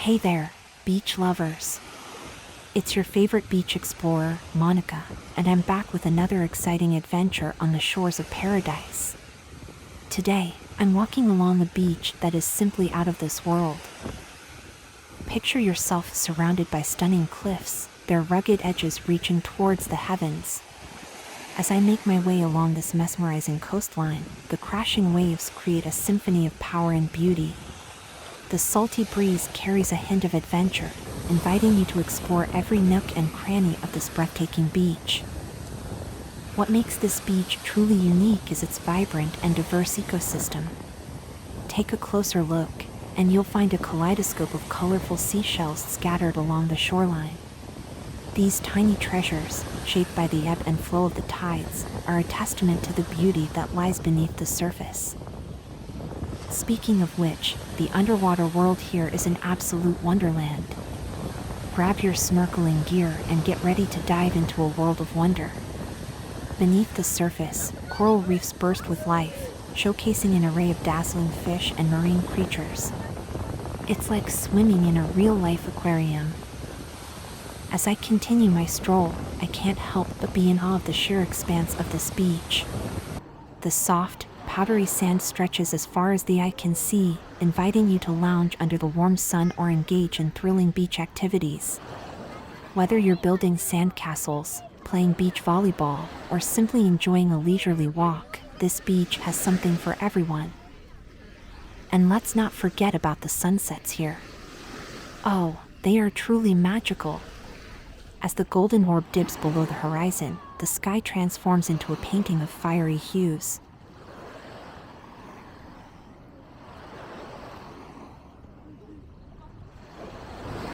Hey there, beach lovers. It's your favorite beach explorer, Monica, and I'm back with another exciting adventure on the shores of paradise. Today, I'm walking along a beach that is simply out of this world. Picture yourself surrounded by stunning cliffs, their rugged edges reaching towards the heavens. As I make my way along this mesmerizing coastline, the crashing waves create a symphony of power and beauty. The salty breeze carries a hint of adventure, inviting you to explore every nook and cranny of this breathtaking beach. What makes this beach truly unique is its vibrant and diverse ecosystem. Take a closer look, and you'll find a kaleidoscope of colorful seashells scattered along the shoreline. These tiny treasures, shaped by the ebb and flow of the tides, are a testament to the beauty that lies beneath the surface. Speaking of which, the underwater world here is an absolute wonderland. Grab your snorkeling gear and get ready to dive into a world of wonder. Beneath the surface, coral reefs burst with life, showcasing an array of dazzling fish and marine creatures. It's like swimming in a real-life aquarium. As I continue my stroll, I can't help but be in awe of the sheer expanse of this beach. The soft, powdery sand stretches as far as the eye can see, inviting you to lounge under the warm sun or engage in thrilling beach activities. Whether you're building sandcastles, playing beach volleyball, or simply enjoying a leisurely walk, this beach has something for everyone. And let's not forget about the sunsets here. Oh, they are truly magical. As the golden orb dips below the horizon, the sky transforms into a painting of fiery hues.